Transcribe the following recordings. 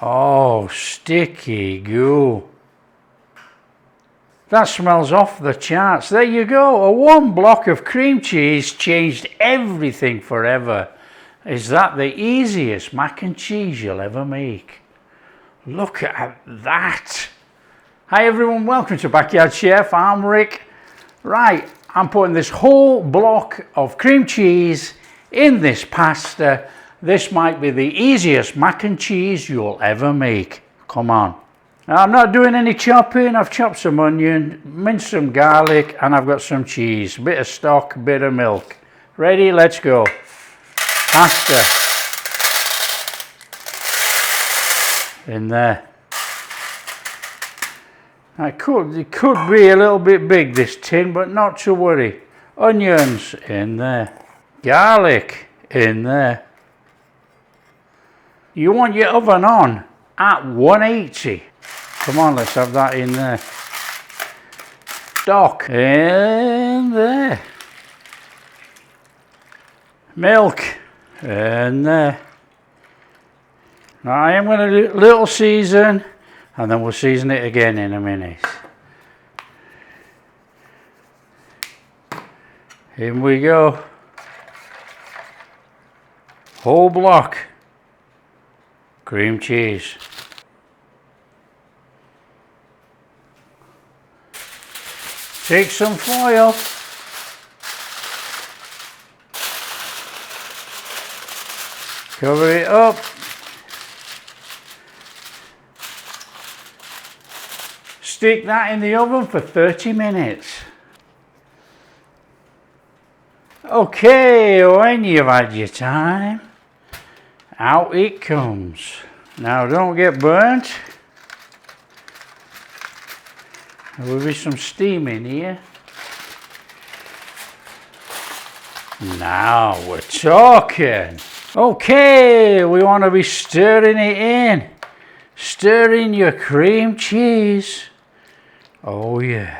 Oh, sticky goo. That smells off the charts. There you go. One block of cream cheese changed everything forever. Is that the easiest mac and cheese you'll ever make? Look at that. Hi everyone, welcome to Backyard Chef. I'm Rick. Right, I'm putting this whole block of cream cheese in this pasta. This might be the easiest mac and cheese you'll ever make. Come on. Now, I'm not doing any chopping. I've chopped some onion, minced some garlic, and I've got some cheese. A bit of stock, a bit of milk. Ready? Let's go. Pasta. In there. It could be a little bit big, this tin, but not to worry. Onions in there. Garlic in there. You want your oven on at 180. Come on, let's have that in there. Stock in there. Milk in there. Now I am going to do a little season and then we'll season it again in a minute. In we go. Whole block. Cream cheese. Take some foil. Cover it up. Stick that in the oven for 30 minutes. Okay, when you've had your time, out it comes. Now don't get burnt. There will be some steam in here. Now we're talking. Okay, we want to be stirring it in. Stirring your cream cheese. Oh yeah.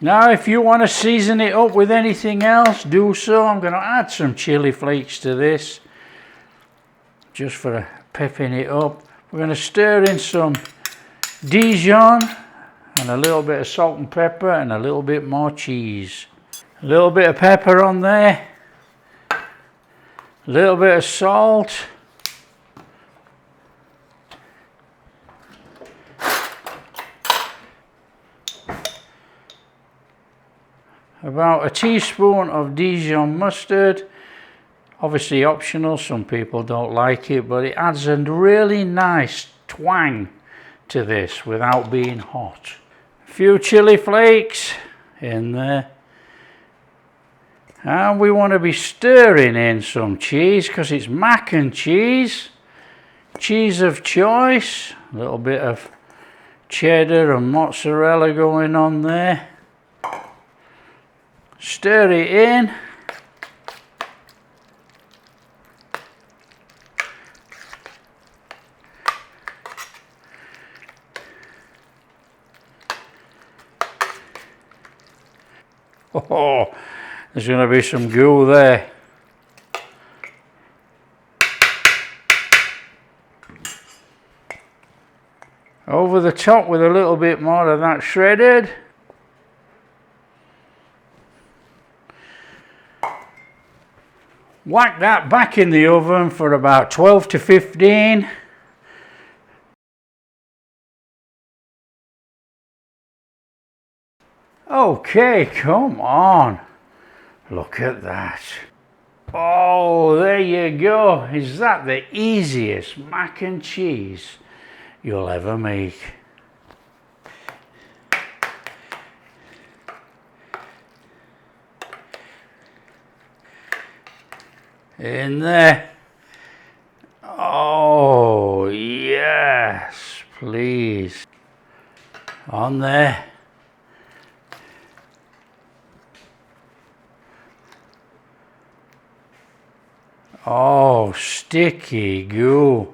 Now if you want to season it up with anything else, do so. I'm going to add some chili flakes to this, just for pepping it up. We're going to stir in some Dijon and a little bit of salt and pepper and a little bit more cheese. A little bit of pepper on there, a little bit of salt. About a teaspoon of Dijon mustard, obviously optional, some people don't like it, but it adds a really nice twang to this without being hot. A few chili flakes in there. And we want to be stirring in some cheese because it's mac and cheese. Cheese of choice, a little bit of cheddar and mozzarella going on there. Stir it in. Oh, there's going to be some goo there. Over the top with a little bit more of that shredded. Whack that back in the oven for about 12 to 15. Okay, come on. Look at that. Oh, there you go. Is that the easiest mac and cheese you'll ever make? In there. Oh, yes, please. On there. Oh, sticky goo.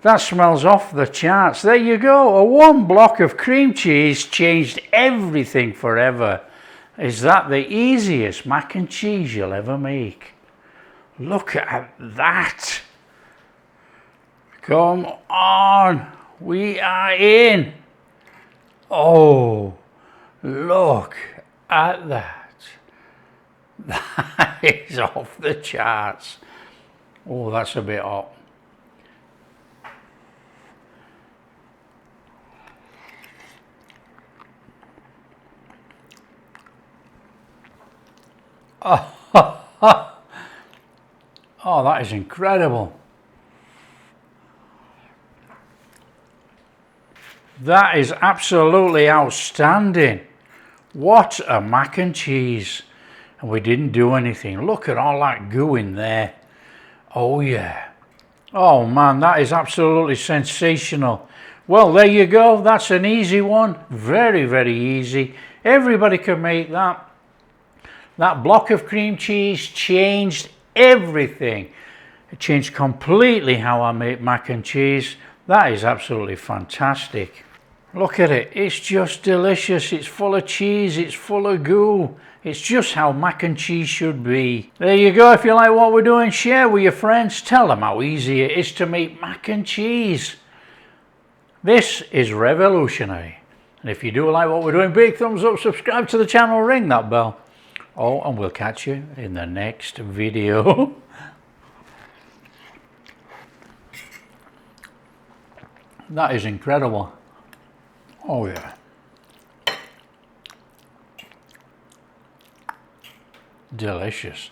That smells off the charts. There you go. A one block of cream cheese changed everything forever. Is that the easiest mac and cheese you'll ever make? Look at that. Come on. We are in. Oh, look at that. That is off the charts. Oh, that's a bit hot. Oh, that is incredible. That is absolutely outstanding. What a mac and cheese. And we didn't do anything. Look at all that goo in there. Oh yeah. Oh man, that is absolutely sensational. Well, there you go. That's an easy one. Very, very easy. Everybody can make that. That block of cream cheese changed everything. It changed completely how I make mac and cheese. That is absolutely fantastic. Look at it. It's just delicious. It's full of cheese. It's full of goo. It's just how mac and cheese should be. There you go. If you like what we're doing, share with your friends. Tell them how easy it is to make mac and cheese. This is revolutionary. And if you do like what we're doing, big thumbs up, subscribe to the channel, ring that bell. Oh, and we'll catch you in the next video. That is incredible. Oh yeah. Delicious.